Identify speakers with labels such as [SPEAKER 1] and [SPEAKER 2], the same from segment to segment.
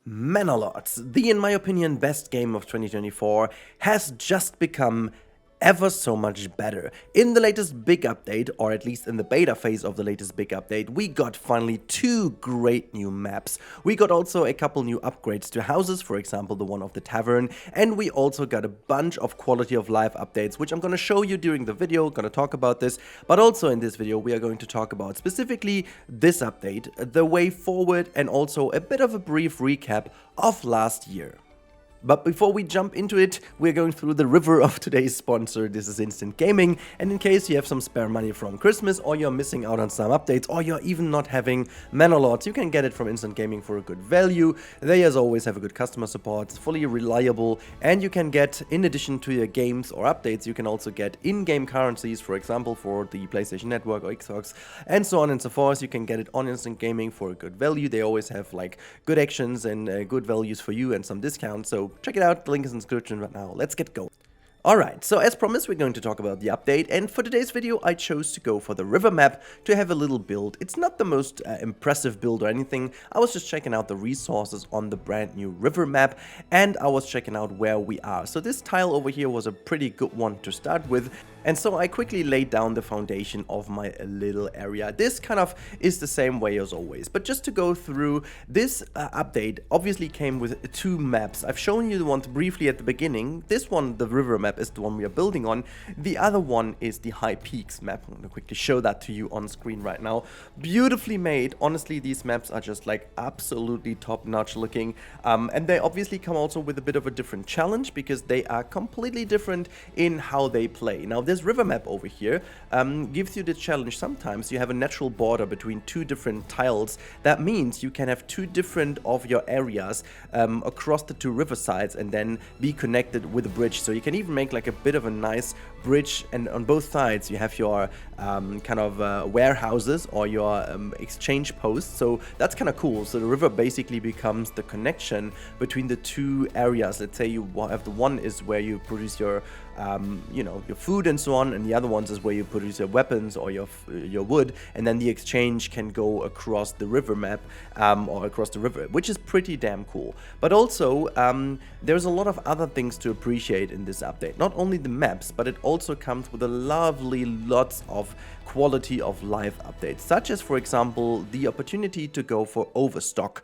[SPEAKER 1] Manor Lords, the in my opinion best game of 2024, has just become ever so much better. In the latest big update, or at least in the beta phase of the latest big update, we got finally two great new maps. We got also a couple new upgrades to houses, for example the one of the tavern, and we also got a bunch of quality of life updates, which I'm gonna show you during the video, gonna talk about this, but also in this video we are going to talk about specifically this update, the way forward, and also a bit of a brief recap of last year. But before we jump into it, we're going through the river of today's sponsor. This is Instant Gaming, and in case you have some spare money from Christmas, or you're missing out on some updates, or you're even not having Manor Lords, you can get it from Instant Gaming for a good value. They as always have a good customer support, it's fully reliable, and you can get, in addition to your games or updates, you can also get in-game currencies, for example for the PlayStation Network or Xbox, and so on and so forth. You can get it on Instant Gaming for a good value. They always have like good actions and good values for you and some discounts, so check it out, the link is in the description right now. Let's get going. Alright, so as promised we're going to talk about the update, and for today's video I chose to go for the river map to have a little build. It's not the most impressive build or anything. I was just checking out the resources on the brand new river map, and I was checking out where we are. So this tile over here was a pretty good one to start with, and so I quickly laid down the foundation of my little area. This kind of is the same way as always, but just to go through, this update obviously came with two maps. I've shown you the one briefly at the beginning. This one, the river map, is the one we are building on. The other one is the High Peaks map. I'm going to quickly show that to you on screen right now. Beautifully made. Honestly, these maps are just like absolutely top-notch looking, and they obviously come also with a bit of a different challenge because they are completely different in how they play. Now this river map over here gives you the challenge. Sometimes you have a natural border between two different tiles. That means you can have two different of your areas across the two river sides and then be connected with a bridge. So you can even make like a bit of a nice bridge, and on both sides you have your kind of warehouses or your exchange posts. So that's kind of cool. So the river basically becomes the connection between the two areas. Let's say you have the one is where you produce your you know, your food and so on, and the other ones is where you produce your weapons or your wood, and then the exchange can go across the river map or across the river, which is pretty damn cool. But also there's a lot of other things to appreciate in this update. Not only the maps, but it also comes with a lovely lots of quality of life updates, such as for example the opportunity to go for overstock,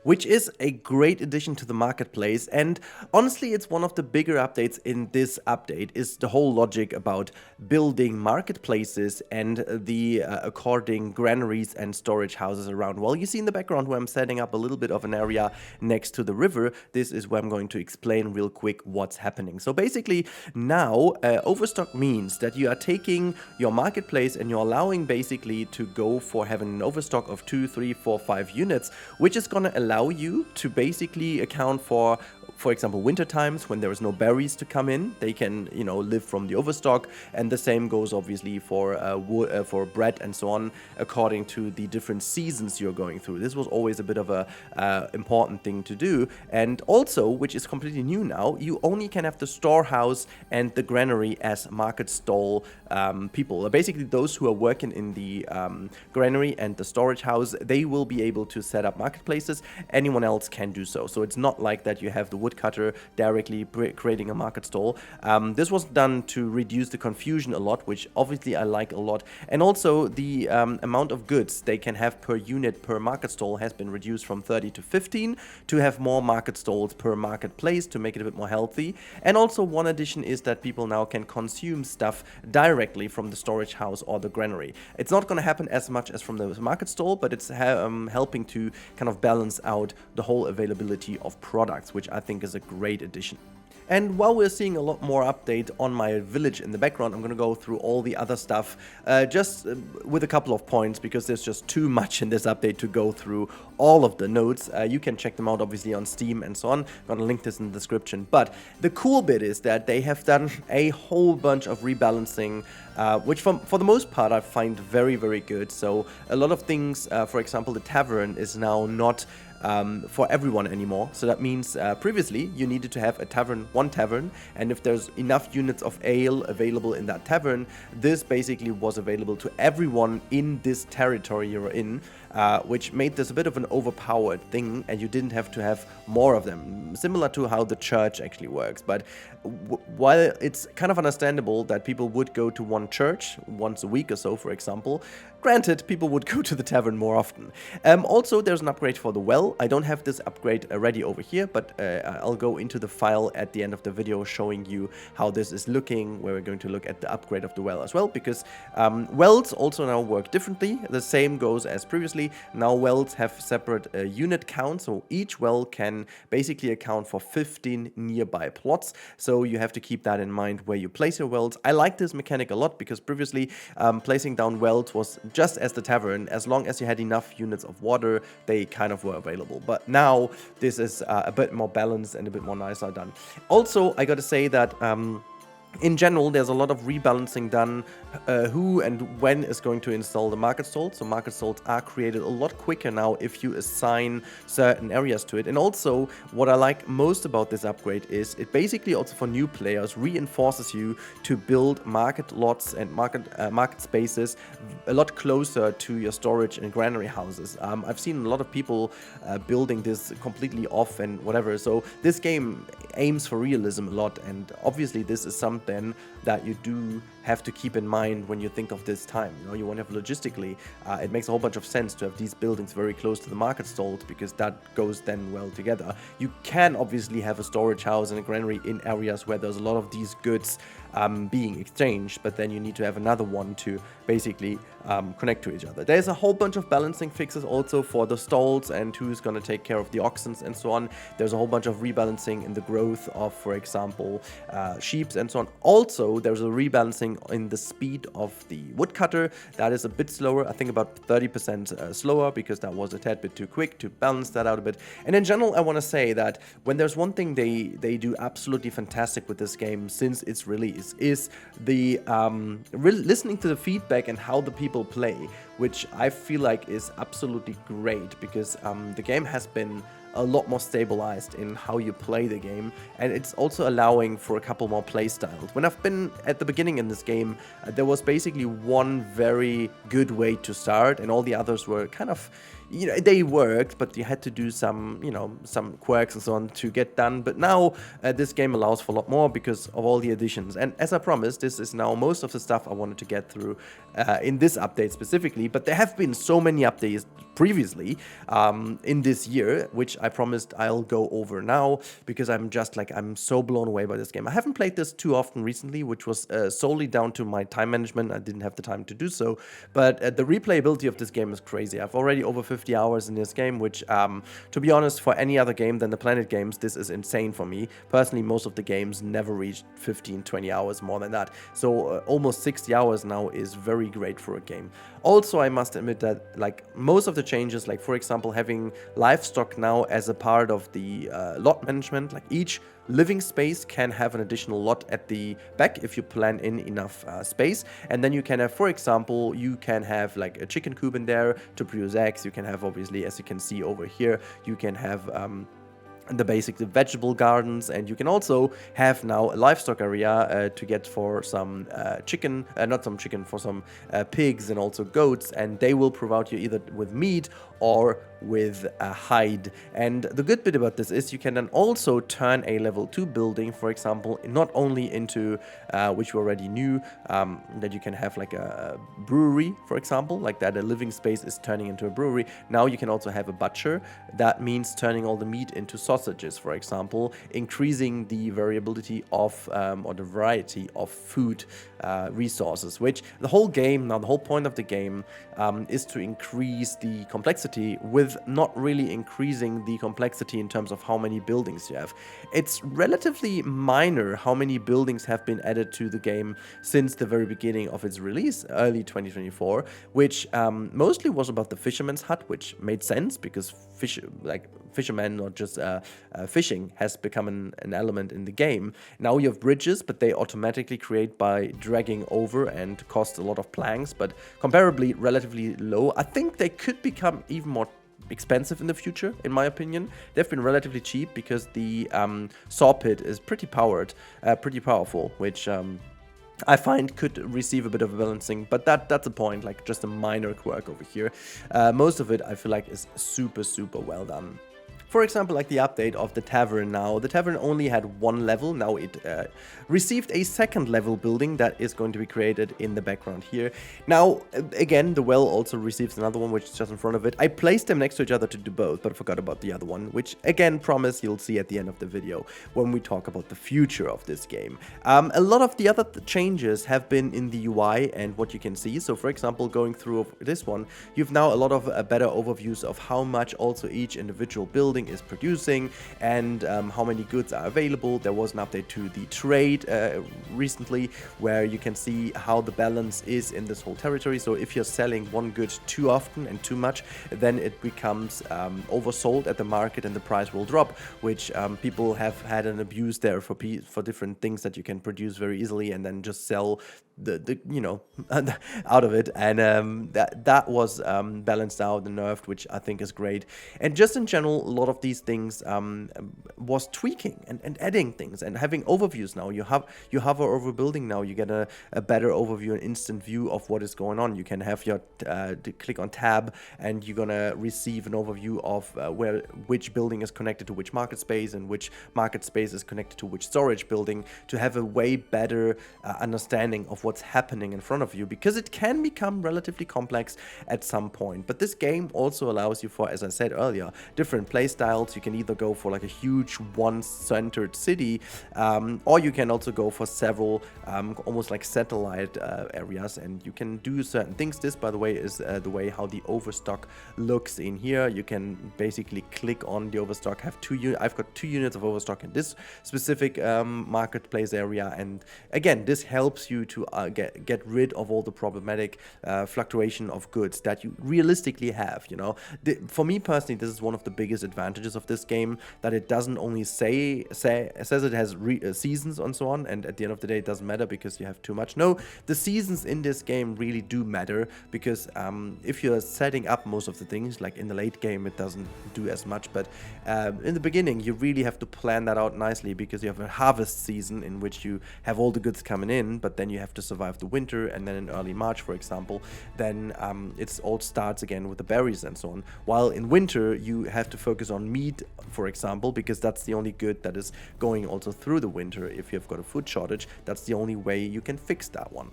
[SPEAKER 1] which is a great addition to the marketplace. And honestly, it's one of the bigger updates in this update, is the whole logic about building marketplaces and the according granaries and storage houses around. Well, you see in the background where I'm setting up a little bit of an area next to the river. This is where I'm going to explain real quick what's happening. So basically now overstock means that you are taking your marketplace and you're allowing basically to go for having an overstock of 2, 3, 4, 5 units, which is going to allow you to basically account for example, winter times when there is no berries to come in. They can, you know, live from the overstock, and the same goes obviously for wood, for bread and so on, according to the different seasons you're going through. This was always a bit of a important thing to do, and also, which is completely new now, you only can have the storehouse and the granary as market stall people. Basically, those who are working in the granary and the storage house, they will be able to set up marketplaces. Anyone else can do so. So it's not like that you have the woodcutter directly creating a market stall. This was done to reduce the confusion a lot, which obviously I like a lot. And also the amount of goods they can have per unit per market stall has been reduced from 30 to 15 to have more market stalls per marketplace to make it a bit more healthy. And also one addition is that people now can consume stuff directly from the storage house or the granary. It's not going to happen as much as from the market stall, but it's helping to kind of balance out the whole availability of products, which I think is a great addition. And while we're seeing a lot more update on my village in the background, I'm going to go through all the other stuff just with a couple of points, because there's just too much in this update to go through all of the notes. You can check them out obviously on Steam and so on. I'm going to link this in the description. But the cool bit is that they have done a whole bunch of rebalancing, which for the most part I find very, very good. So a lot of things, for example, the tavern is now not for everyone anymore. So that means previously you needed to have one tavern, and if there's enough units of ale available in that tavern, this basically was available to everyone in this territory you're in. which made this a bit of an overpowered thing, and you didn't have to have more of them, similar to how the church actually works. But while it's kind of understandable that people would go to one church once a week or so, for example, granted, people would go to the tavern more often. Also, there's an upgrade for the well. I don't have this upgrade ready over here, but I'll go into the file at the end of the video showing you how this is looking, where we're going to look at the upgrade of the well as well, because wells also now work differently. The same goes as previously. Now wells have separate unit count, so each well can basically account for 15 nearby plots, so you have to keep that in mind where you place your wells. I like this mechanic a lot, because previously placing down wells was just as the tavern. As long as you had enough units of water, they kind of were available. But now this is a bit more balanced and a bit more nicer done. Also, I gotta say that in general, there's a lot of rebalancing done, who and when is going to install the market stalls. So market stalls are created a lot quicker now if you assign certain areas to it. And also, what I like most about this upgrade is it basically also for new players reinforces you to build market lots and market spaces a lot closer to your storage and granary houses. I've seen a lot of people building this completely off and whatever. So this game aims for realism a lot, and obviously this is something that you do have to keep in mind when you think of this time. You know, you want to have logistically, it makes a whole bunch of sense to have these buildings very close to the market stalls, because that goes then well together. You can obviously have a storage house and a granary in areas where there's a lot of these goods being exchanged, but then you need to have another one to basically connect to each other. There's a whole bunch of balancing fixes also for the stalls and who's going to take care of the oxen and so on. There's a whole bunch of rebalancing in the growth of, for example, sheep and so on. Also, there's a rebalancing in the speed of the woodcutter. That is a bit slower, I think about 30% slower, because that was a tad bit too quick to balance that out a bit. And in general, I want to say that when there's one thing they do absolutely fantastic with this game since its release is the listening to the feedback and how the people play, which I feel like is absolutely great, because the game has been a lot more stabilized in how you play the game, and it's also allowing for a couple more play styles. When I've been at the beginning in this game, there was basically one very good way to start, and all the others were kind of, you know, they worked, but you had to do some, you know, some quirks and so on to get done. But now this game allows for a lot more because of all the additions. And as I promised, this is now most of the stuff I wanted to get through in this update specifically. But there have been so many updates previously in this year, which I promised I'll go over now, because I'm just like, I'm so blown away by this game. I haven't played this too often recently, which was solely down to my time management. I didn't have the time to do so. But the replayability of this game is crazy. I've already over 50 hours in this game, which to be honest, for any other game than the Planet games, this is insane for me. Personally, most of the games never reached 15-20 hours more than that. So almost 60 hours now is very great for a game. Also, I must admit that like most of the changes, like for example, having livestock now as a part of the lot management, like each living space can have an additional lot at the back if you plan in enough space. And then you can have, for example, you can have like a chicken coop in there to produce eggs. You can have, obviously, as you can see over here, you can have the basic vegetable gardens, and you can also have now a livestock area to get for some chicken, not some chicken, for some pigs and also goats, and they will provide you either with meat or with a hide. And the good bit about this is you can then also turn a level 2 building, for example, not only into, which we already knew, that you can have like a brewery, for example, like that a living space is turning into a brewery. Now you can also have a butcher. That means turning all the meat into sausages, for example, increasing the variability of, or the variety of food resources, which the whole game, now the whole point of the game is to increase the complexity with not really increasing the complexity in terms of how many buildings you have. It's relatively minor how many buildings have been added to the game since the very beginning of its release, early 2024, which mostly was about the fisherman's hut, which made sense because fishermen, not just fishing, has become an element in the game. Now you have bridges, but they automatically create by dragging over and cost a lot of planks, but comparably relatively low. I think they could become even more expensive in the future, in my opinion. They've been relatively cheap because the saw pit is pretty powerful, which I find could receive a bit of a balancing, but that's a point, like just a minor quirk over here. Most of it I feel like is super well done. For example, like the update of the tavern now. The tavern only had one level. Now it received a second level building that is going to be created in the background here. Now, again, the well also receives another one, which is just in front of it. I placed them next to each other to do both, but forgot about the other one, which, again, promise you'll see at the end of the video when we talk about the future of this game. A lot of the other changes have been in the UI and what you can see. So, for example, going through this one, you've now a lot of better overviews of how much also each individual building is producing and how many goods are available. There was an update to the trade recently where you can see how the balance is in this whole territory. So if you're selling one good too often and too much, then it becomes oversold at the market and the price will drop, which people have had an abuse there for different things that you can produce very easily and then just sell the you know out of it, and that was balanced out and nerfed, which I think is great. And just in general, a lot of these things was tweaking and adding things and having overviews. Now you hover over building, now you get a better overview, an instant view of what is going on. You can have your click on tab and you're gonna receive an overview of which building is connected to which market space and which market space is connected to which storage building, to have a way better understanding of what's happening in front of you, because it can become relatively complex at some point. But this game also allows you for, as I said earlier, different play styles. You can either go for like a huge one-centered city, or you can also go for several almost like satellite areas, and you can do certain things. This, by the way, is the way how the overstock looks in here. You can basically click on the overstock, have I've got 2 units of overstock in this specific marketplace area, and again, this helps you to get rid of all the problematic fluctuation of goods that you realistically have. You know, for me personally, this is one of the biggest advantages of this game, that it doesn't only says it has seasons and so on, and at the end of the day it doesn't matter because you have too much. No, the seasons in this game really do matter, because if you're setting up most of the things, like in the late game it doesn't do as much, but in the beginning you really have to plan that out nicely, because you have a harvest season in which you have all the goods coming in, but then you have to survive the winter, and then in early March, for example, then it all starts again with the berries and so on. While in winter you have to focus on meat, for example, because that's the only good that is going also through the winter. If you've got a food shortage, that's the only way you can fix that one.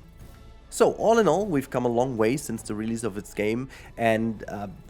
[SPEAKER 1] So all in all, we've come a long way since the release of its game, and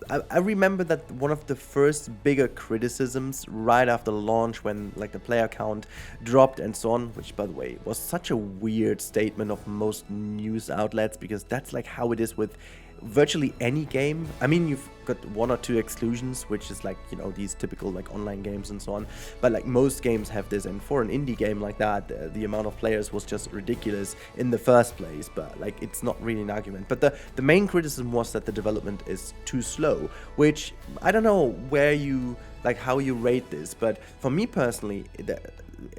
[SPEAKER 1] I remember that one of the first bigger criticisms right after launch, when like the player count dropped and so on, which by the way was such a weird statement of most news outlets, because that's like how it is with virtually any game. I mean, you've got 1 or 2 exclusions, which is like, you know, these typical like online games and so on, but like most games have this, and for an indie game like that, the amount of players was just ridiculous in the first place. But like, it's not really an argument. But the main criticism was that the development is too slow, which I don't know where you like how you rate this, but for me personally,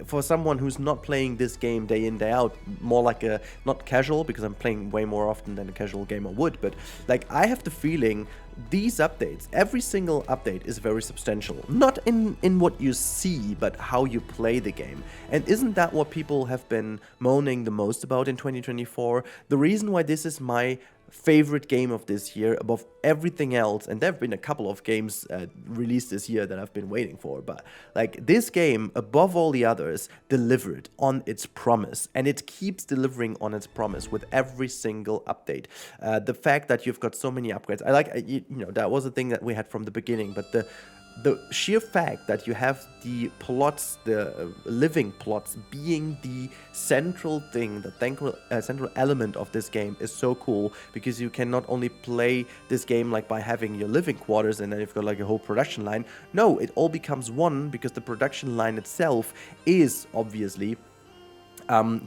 [SPEAKER 1] for someone who's not playing this game day in, day out, more like a, not casual, because I'm playing way more often than a casual gamer would, but like, I have the feeling these updates, every single update is very substantial. Not in what you see, but how you play the game. And isn't that what people have been moaning the most about in 2024? The reason why this is my favorite game of this year above everything else, and there have been a couple of games released this year that I've been waiting for, but like, this game above all the others delivered on its promise, and it keeps delivering on its promise with every single update. The fact that you've got so many upgrades, I like, you know, that was a thing that we had from the beginning, but the sheer fact that you have the plots, the living plots, being the central thing, the central element of this game is so cool, because you can not only play this game like by having your living quarters and then you've got like a whole production line. No, it all becomes one, because the production line itself is obviously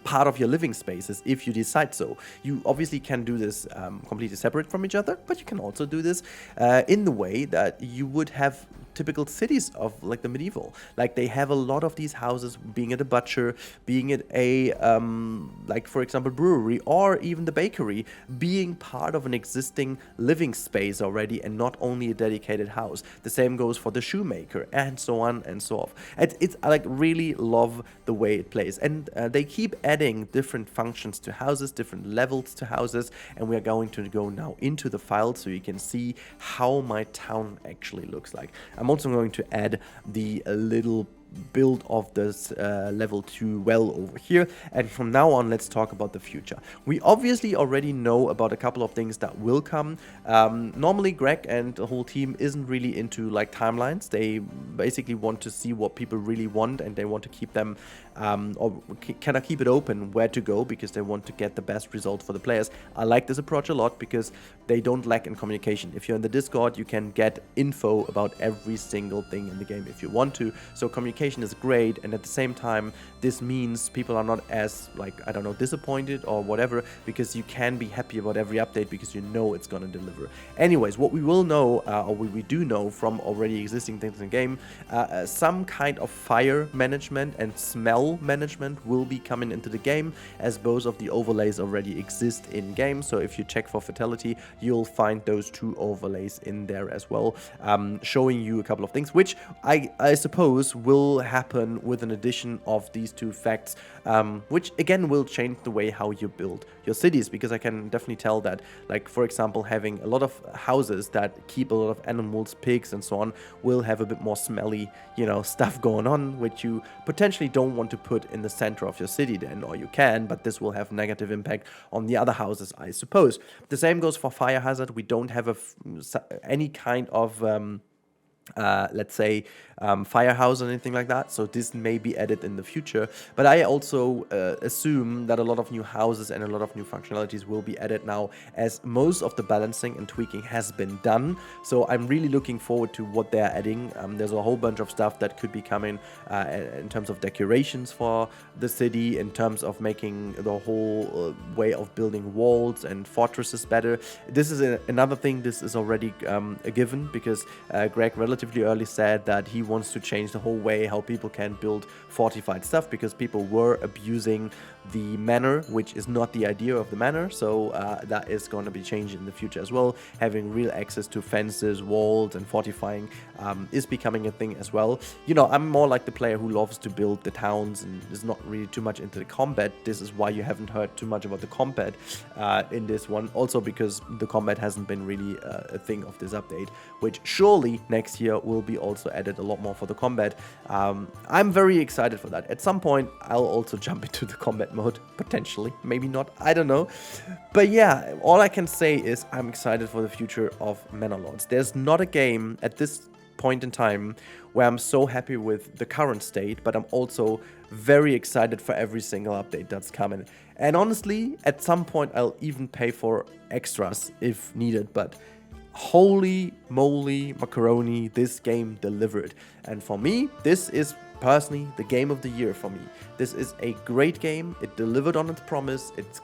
[SPEAKER 1] part of your living spaces if you decide so. You obviously can do this completely separate from each other, but you can also do this in the way that you would have typical cities of like the medieval. Like they have a lot of these houses, being it a butcher, being it a like for example brewery, or even the bakery, being part of an existing living space already and not only a dedicated house. The same goes for the shoemaker, and so on and so forth. It's I like really love the way it plays, and they keep adding different functions to houses, different levels to houses, and we are going to go now into the file so you can see how my town actually looks like. I'm also going to add the little build of this level 2 well over here, and from now on let's talk about the future. We obviously already know about a couple of things that will come. Normally Greg and the whole team isn't really into like timelines. They basically want to see what people really want, and they want to keep them or kind of keep it open where to go, because they want to get the best result for the players. I like this approach a lot because they don't lack in communication. If you're in the Discord, you can get info about every single thing in the game if you want to, so communication is great, and at the same time this means people are not as like, I don't know, disappointed or whatever, because you can be happy about every update because you know it's gonna deliver. Anyways, what we will know, or we do know from already existing things in the game, some kind of fire management and smell management will be coming into the game, as both of the overlays already exist in game. So if you check for fatality, you'll find those two overlays in there as well, showing you a couple of things, which I suppose will happen with an addition of these two facts, which again will change the way how you build your cities, because I can definitely tell that, like for example, having a lot of houses that keep a lot of animals, pigs and so on, will have a bit more smelly, you know, stuff going on, which you potentially don't want to put in the center of your city then, or you can, but this will have negative impact on the other houses, I suppose. The same goes for fire hazard. We don't have any kind of let's say firehouse or anything like that, so this may be added in the future, but I also assume that a lot of new houses and a lot of new functionalities will be added now, as most of the balancing and tweaking has been done. So I'm really looking forward to what they're adding. There's a whole bunch of stuff that could be coming in terms of decorations for the city, in terms of making the whole way of building walls and fortresses better. This is another thing. This is already a given, because Greg relatively early said that he wants to change the whole way how people can build fortified stuff, because people were abusing the manor, which is not the idea of the manor. So that is going to be changed in the future as well. Having real access to fences, walls and fortifying is becoming a thing as well. You know, I'm more like the player who loves to build the towns and is not really too much into the combat. This is why you haven't heard too much about the combat in this one, also because the combat hasn't been really a thing of this update, which surely next year will be also added a lot more for the combat. I'm very excited for that. At some point I'll also jump into the combat mode, potentially, maybe not, I don't know. But yeah, all I can say is I'm excited for the future of Manor Lords. There's not a game at this point in time where I'm so happy with the current state, but I'm also very excited for every single update that's coming. And honestly, at some point I'll even pay for extras if needed, but holy moly macaroni, this game delivered. And for me, this is personally the game of the year for me. This is a great game. It delivered on its promise. It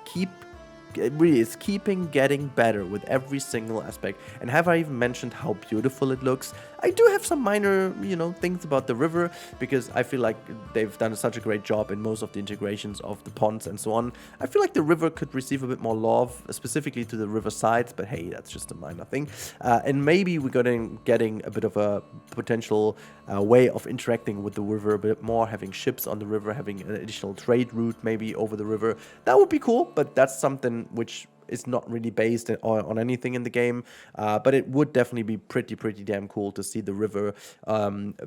[SPEAKER 1] really is keeping getting better with every single aspect. And have I even mentioned how beautiful it looks? I do have some minor, you know, things about the river, because I feel like they've done such a great job in most of the integrations of the ponds and so on. I feel like the river could receive a bit more love, specifically to the river sides, but hey, that's just a minor thing. And maybe we're getting a bit of a potential way of interacting with the river a bit more, having ships on the river, having an additional trade route maybe over the river. That would be cool, but that's something which is not really based on anything in the game, but it would definitely be pretty damn cool to see the river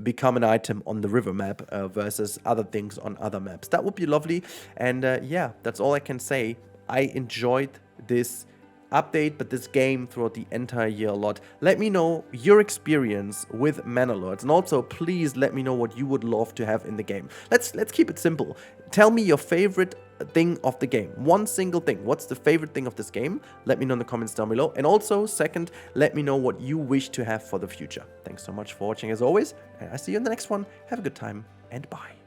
[SPEAKER 1] become an item on the river map versus other things on other maps. That would be lovely. And yeah, that's all I can say. I enjoyed this update, but this game throughout the entire year a lot. Let me know your experience with Manor Lords, and also please let me know what you would love to have in the game. Let's keep it simple. Tell me your favorite thing of the game. One single thing. What's the favorite thing of this game? Let me know in the comments down below. And also, second, let me know what you wish to have for the future. Thanks so much for watching as always, and I'll see you in the next one. Have a good time, and bye.